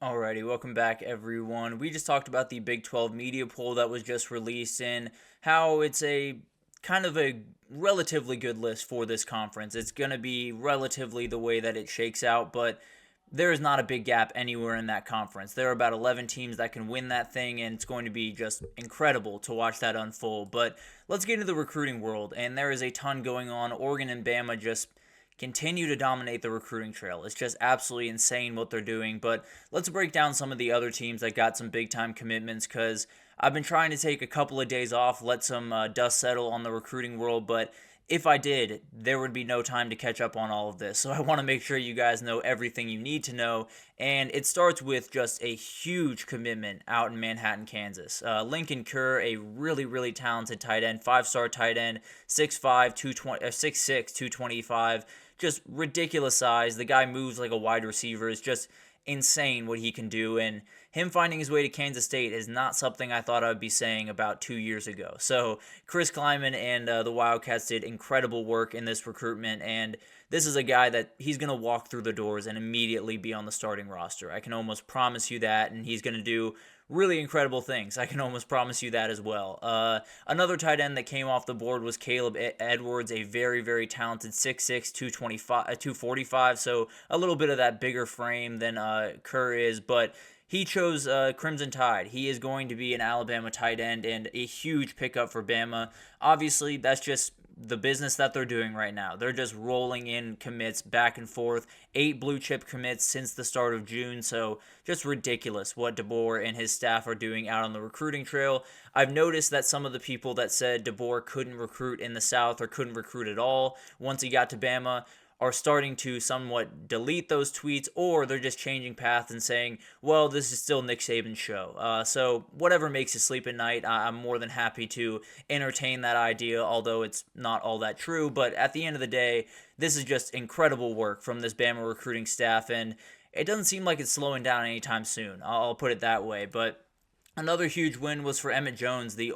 Alrighty, welcome back everyone. We just talked about the Big 12 media poll that was just released and how it's a kind of a relatively good list for this conference. It's going to be relatively the way that it shakes out, but there is not a big gap anywhere in that conference. There are about 11 teams that can win that thing, and it's going to be just incredible to watch that unfold. But let's get into the recruiting world, and there is a ton going on. Oregon and Bama just continue to dominate the recruiting trail. It's just absolutely insane what they're doing. But let's break down some of the other teams that got some big time commitments because I've been trying to take a couple of days off, let some dust settle on the recruiting world. But if I did, there would be no time to catch up on all of this. So I want to make sure you guys know everything you need to know. And it starts with just a huge commitment out in Manhattan, Kansas. Lincoln Kerr, a really, really talented tight end, five-star tight end, 6'5", 6'6", 225. Just ridiculous size. The guy moves like a wide receiver. It's just insane what he can do. And him finding his way to Kansas State is not something I thought I would be saying about 2 years ago. So Chris Kleiman and the Wildcats did incredible work in this recruitment, and this is a guy that he's going to walk through the doors and immediately be on the starting roster. I can almost promise you that, and he's going to do really incredible things. I can almost promise you that as well. Another tight end that came off the board was Caleb Edwards, a very, very talented 6'6", 245, so a little bit of that bigger frame than Kerr is, but he chose Crimson Tide. He is going to be an Alabama tight end and a huge pickup for Bama. Obviously, that's just the business that they're doing right now. They're just rolling in commits back and forth. 8 blue chip commits since the start of June, so just ridiculous what DeBoer and his staff are doing out on the recruiting trail. I've noticed that some of the people that said DeBoer couldn't recruit in the South or couldn't recruit at all once he got to Bama are starting to somewhat delete those tweets, or they're just changing paths and saying, well, this is still Nick Saban's show. So whatever makes you sleep at night, I'm more than happy to entertain that idea, although it's not all that true. But at the end of the day, this is just incredible work from this Bama recruiting staff, and it doesn't seem like it's slowing down anytime soon. I'll put it that way. But another huge win was for Emmett Jones, the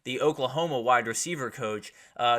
the Oklahoma wide receiver coach.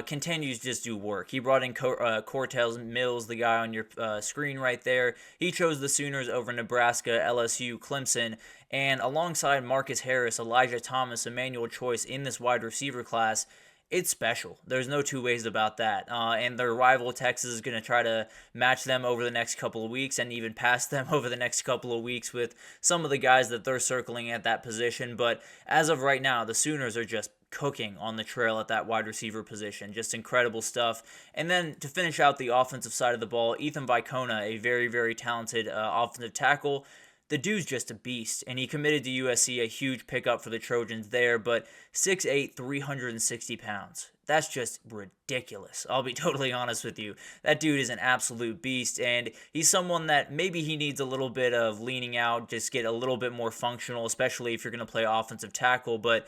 Continues to just do work. He brought in Cortez Mills, the guy on your screen right there. He chose the Sooners over Nebraska, LSU, Clemson, and alongside Marcus Harris, Elijah Thomas, Emmanuel Choice in this wide receiver class. It's special. There's no two ways about that. And their rival Texas is going to try to match them over the next couple of weeks and even pass them over the next couple of weeks with some of the guys that they're circling at that position. But as of right now, the Sooners are just cooking on the trail at that wide receiver position. Just incredible stuff. And then to finish out the offensive side of the ball, Ethan Vicona, a very, very talented offensive tackle. The dude's just a beast, and he committed to USC, a huge pickup for the Trojans there, but 6'8", 360 pounds. That's just ridiculous. I'll be totally honest with you. That dude is an absolute beast, and he's someone that maybe he needs a little bit of leaning out, just get a little bit more functional, especially if you're going to play offensive tackle, but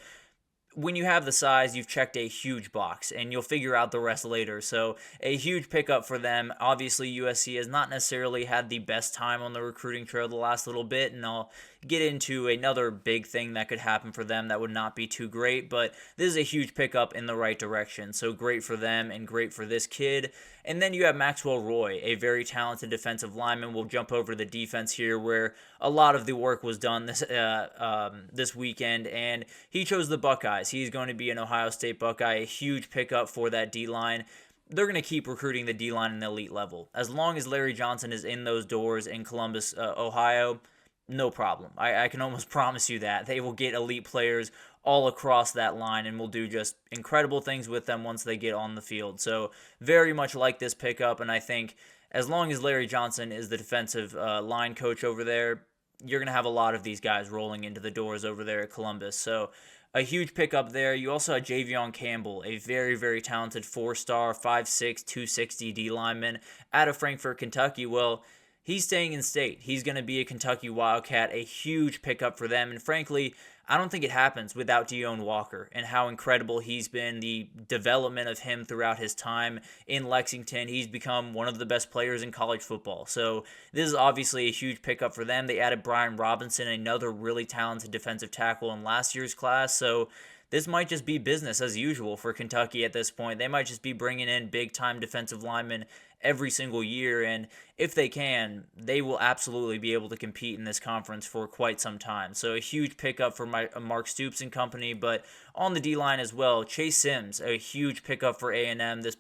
when you have the size, you've checked a huge box, and you'll figure out the rest later. So a huge pickup for them. Obviously, USC has not necessarily had the best time on the recruiting trail the last little bit, and I'll get into another big thing that could happen for them that would not be too great, but this is a huge pickup in the right direction. So great for them and great for this kid. And then you have Maxwell Roy, a very talented defensive lineman. We'll jump over to the defense here where a lot of the work was done this weekend, and he chose the Buckeyes. He's going to be an Ohio State Buckeye, a huge pickup for that D-line. They're going to keep recruiting the D-line in the elite level. As long as Larry Johnson is in those doors in Columbus, Ohio, no problem. I can almost promise you that. They will get elite players all across that line and will do just incredible things with them once they get on the field. So very much like this pickup, and I think as long as Larry Johnson is the defensive line coach over there, you're going to have a lot of these guys rolling into the doors over there at Columbus. So a huge pickup there. You also had Javion Campbell, a very, very talented 4-star, 5'6", 260 D lineman out of Frankfort, Kentucky. Well, he's staying in state. He's going to be a Kentucky Wildcat, a huge pickup for them. And frankly, I don't think it happens without Deone Walker and how incredible he's been, the development of him throughout his time in Lexington. He's become one of the best players in college football. So this is obviously a huge pickup for them. They added Brian Robinson, another really talented defensive tackle in last year's class. So this might just be business as usual for Kentucky at this point. They might just be bringing in big-time defensive linemen every single year, and if they can, they will absolutely be able to compete in this conference for quite some time. So a huge pickup for Mark Stoops and company, but on the D-line as well, Chase Sims, a huge pickup for A&M this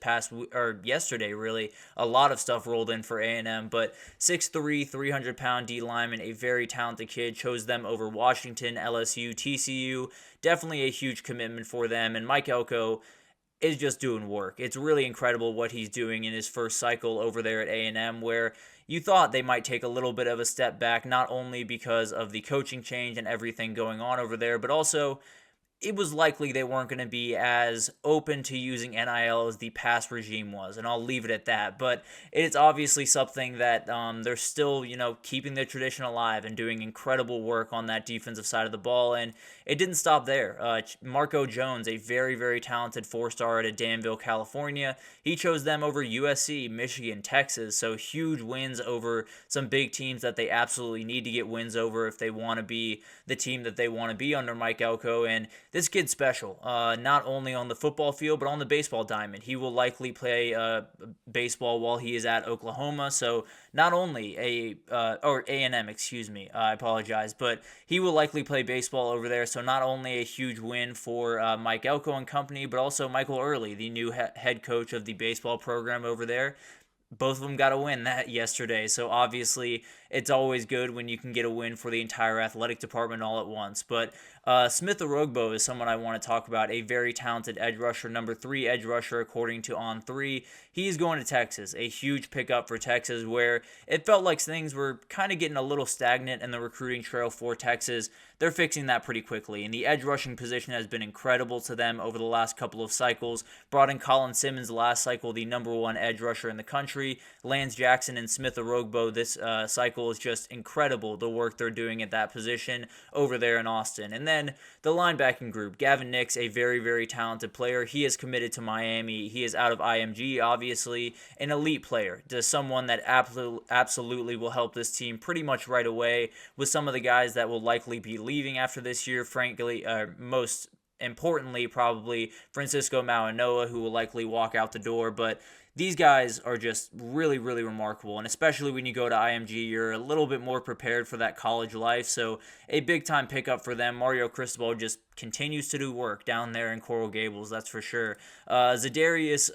or yesterday really. A lot of stuff rolled in for A&M, but 6'3", 300-pound D-lineman, a very talented kid, chose them over Washington, LSU, TCU. Definitely a huge commitment for them, and Mike Elko is just doing work. It's really incredible what he's doing in his first cycle over there at A&M, where you thought they might take a little bit of a step back, not only because of the coaching change and everything going on over there, but also it was likely they weren't going to be as open to using NIL as the past regime was, and I'll leave it at that. But it's obviously something that they're still, keeping their tradition alive and doing incredible work on that defensive side of the ball, and it didn't stop there. Marco Jones, a very, very talented four-star out of Danville, California, he chose them over USC, Michigan, Texas, so huge wins over some big teams that they absolutely need to get wins over if they want to be the team that they want to be under Mike Elko, and this kid's special, not only on the football field, but on the baseball diamond. He will likely play baseball while he is at Oklahoma, so not only or A&M, excuse me, I apologize, but he will likely play baseball over there, so not only a huge win for Mike Elko and company, but also Michael Early, the new head coach of the baseball program over there. Both of them got a win that yesterday, so obviously it's always good when you can get a win for the entire athletic department all at once. But Smith Orogbo is someone I want to talk about, a very talented edge rusher, number 3 edge rusher according to On3. He's going to Texas, a huge pickup for Texas, where it felt like things were kind of getting a little stagnant in the recruiting trail for Texas. They're fixing that pretty quickly, and the edge rushing position has been incredible to them over the last couple of cycles. Brought in Colin Simmons last cycle, the number 1 edge rusher in the country. Lance Jackson and Smith Orogbo this cycle is just incredible, the work they're doing at that position over there in Austin. And then the linebacking group, Gavin Nix, a very, very talented player. He is committed to Miami. He is out of IMG, obviously, an elite player, just someone that absolutely will help this team pretty much right away with some of the guys that will likely be leaving after this year, frankly, most importantly, probably Francisco Mauanoa, who will likely walk out the door, but these guys are just really, really remarkable, and especially when you go to IMG, you're a little bit more prepared for that college life, so a big-time pickup for them. Mario Cristobal just continues to do work down there in Coral Gables, that's for sure. Zadarius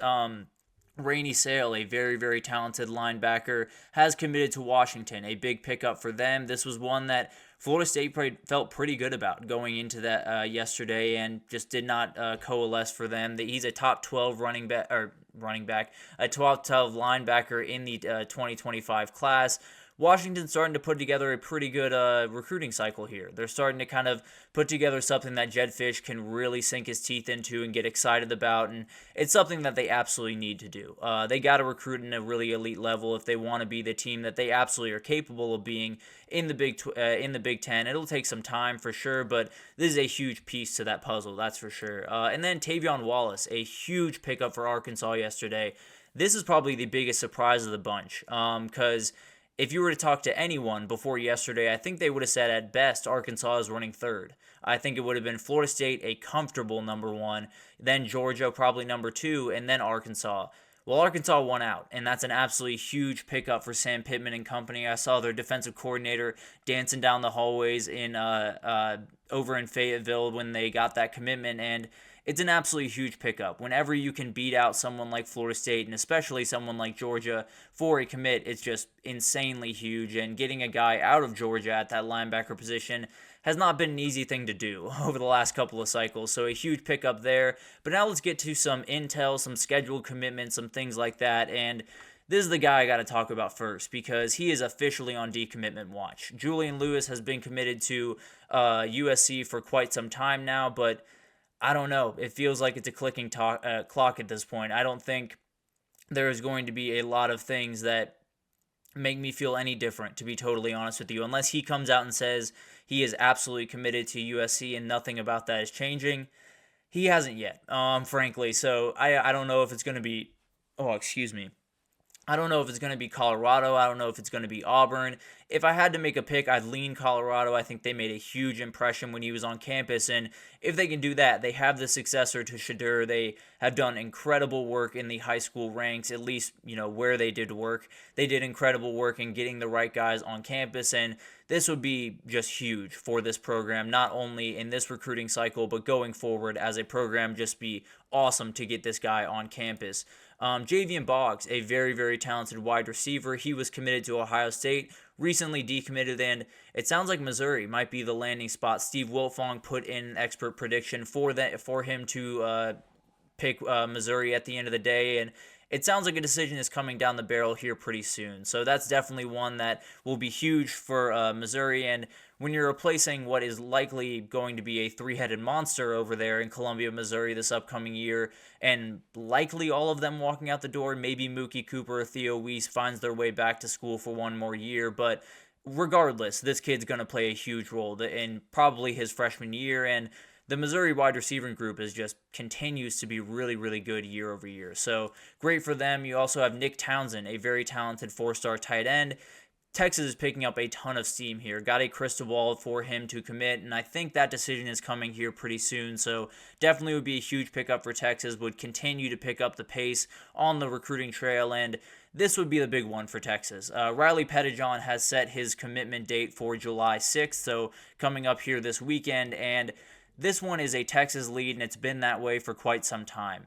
Rainey Sale, a very, very talented linebacker, has committed to Washington, a big pickup for them. This was one that Florida State felt pretty good about going into that yesterday and just did not coalesce for them. He's a top 12 running back, a top 12 linebacker in the 2025 class. Washington's starting to put together a pretty good recruiting cycle here. They're starting to kind of put together something that Jed Fish can really sink his teeth into and get excited about, and it's something that they absolutely need to do. They got to recruit in a really elite level if they want to be the team that they absolutely are capable of being in the Big Ten. It'll take some time for sure, but this is a huge piece to that puzzle, that's for sure. And then Tavion Wallace, a huge pickup for Arkansas yesterday. This is probably the biggest surprise of the bunch, because if you were to talk to anyone before yesterday, I think they would have said at best Arkansas is running third. I think it would have been Florida State, a comfortable number 1, then Georgia probably number 2, and then Arkansas. Well, Arkansas won out, and that's an absolutely huge pickup for Sam Pittman and company. I saw their defensive coordinator dancing down the hallways over in Fayetteville when they got that commitment, and it's an absolutely huge pickup. Whenever you can beat out someone like Florida State, and especially someone like Georgia, for a commit, it's just insanely huge. And getting a guy out of Georgia at that linebacker position has not been an easy thing to do over the last couple of cycles. So a huge pickup there. But now let's get to some intel, some scheduled commitments, some things like that. And this is the guy I got to talk about first because he is officially on decommitment watch. Julian Lewis has been committed to USC for quite some time now, but I don't know. It feels like it's a clicking clock at this point. I don't think there is going to be a lot of things that make me feel any different, to be totally honest with you, unless he comes out and says he is absolutely committed to USC and nothing about that is changing. He hasn't yet, frankly. So I don't know if it's going to be... Oh, excuse me. I don't know if it's going to be Colorado. I don't know if it's going to be Auburn. If I had to make a pick, I'd lean Colorado. I think they made a huge impression when he was on campus. And if they can do that, they have the successor to Shadur. They have done incredible work in the high school ranks, at least, where they did work. They did incredible work in getting the right guys on campus. And this would be just huge for this program, not only in this recruiting cycle, but going forward as a program, just be awesome to get this guy on campus. Javian Boggs, a very, very talented wide receiver. He was committed to Ohio State, recently decommitted, and it sounds like Missouri might be the landing spot. Steve Wiltfong put in an expert prediction for him to pick Missouri at the end of the day, and it sounds like a decision is coming down the barrel here pretty soon. So that's definitely one that will be huge for Missouri. And when you're replacing what is likely going to be a three-headed monster over there in Columbia, Missouri this upcoming year, and likely all of them walking out the door, maybe Mookie Cooper or Theo Weiss finds their way back to school for one more year, but regardless, this kid's going to play a huge role in probably his freshman year, and the Missouri wide receiving group is just continues to be really, really good year over year. So great for them. You also have Nick Townsend, a very talented four-star tight end. Texas is picking up a ton of steam here. Got a crystal ball for him to commit, and I think that decision is coming here pretty soon. So definitely would be a huge pickup for Texas, would continue to pick up the pace on the recruiting trail, and this would be the big one for Texas. Riley Pettijohn has set his commitment date for July 6th, so coming up here this weekend, and this one is a Texas lead, and it's been that way for quite some time.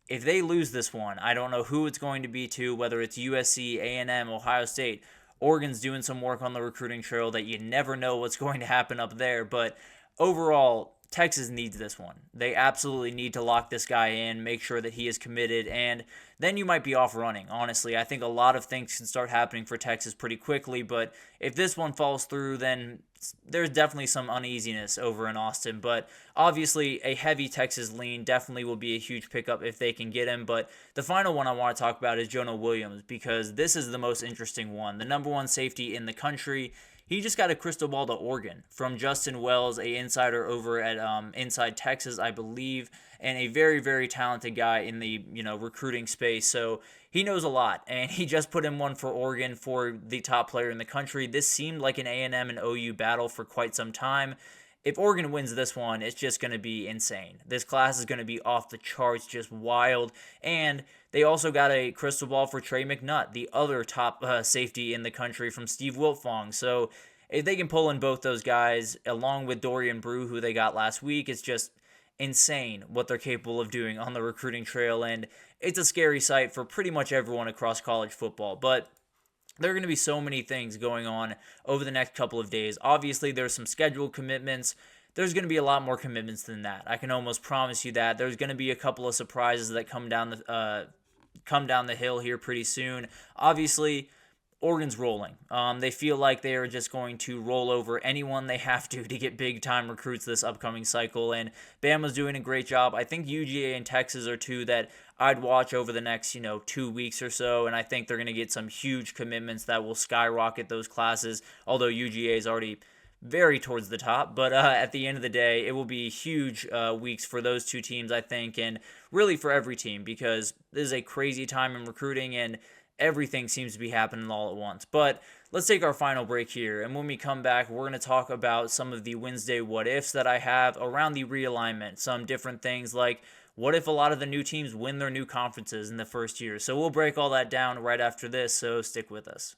If they lose this one, I don't know who it's going to be to, whether it's USC, A&M, Ohio State. Oregon's doing some work on the recruiting trail that you never know what's going to happen up there. But overall, Texas needs this one. They absolutely need to lock this guy in, make sure that he is committed, and then you might be off running. Honestly, I think a lot of things can start happening for Texas pretty quickly, but if this one falls through, then there's definitely some uneasiness over in Austin. But obviously, a heavy Texas lean definitely will be a huge pickup if they can get him. But the final one I want to talk about is Jonah Williams, because this is the most interesting one. The number one safety in the country. He just got a crystal ball to Oregon from Justin Wells, a insider over at Inside Texas, I believe, and a very, very talented guy in the recruiting space. So he knows a lot, and he just put in one for Oregon for the top player in the country. This seemed like an A&M and OU battle for quite some time. If Oregon wins this one, it's just going to be insane. This class is going to be off the charts, just wild. And they also got a crystal ball for Trey McNutt, the other top safety in the country from Steve Wiltfong. So if they can pull in both those guys, along with Dorian Brew, who they got last week, it's just insane what they're capable of doing on the recruiting trail. And it's a scary sight for pretty much everyone across college football. But there are going to be so many things going on over the next couple of days. Obviously, there's some scheduled commitments. There's going to be a lot more commitments than that. I can almost promise you that. There's going to be a couple of surprises that come down the hill here pretty soon. Obviously, Oregon's rolling. They feel like they are just going to roll over anyone they have to get big-time recruits this upcoming cycle, and Bama's doing a great job. I think UGA and Texas are two that I'd watch over the next 2 weeks or so, and I think they're going to get some huge commitments that will skyrocket those classes, although UGA is already very towards the top. But at the end of the day, it will be huge weeks for those two teams, I think, and really for every team, because this is a crazy time in recruiting, and everything seems to be happening all at once. But let's take our final break here, and when we come back, we're going to talk about some of the Wednesday what-ifs that I have around the realignment, some different things like what if a lot of the new teams win their new conferences in the first year. So we'll break all that down right after this, so stick with us.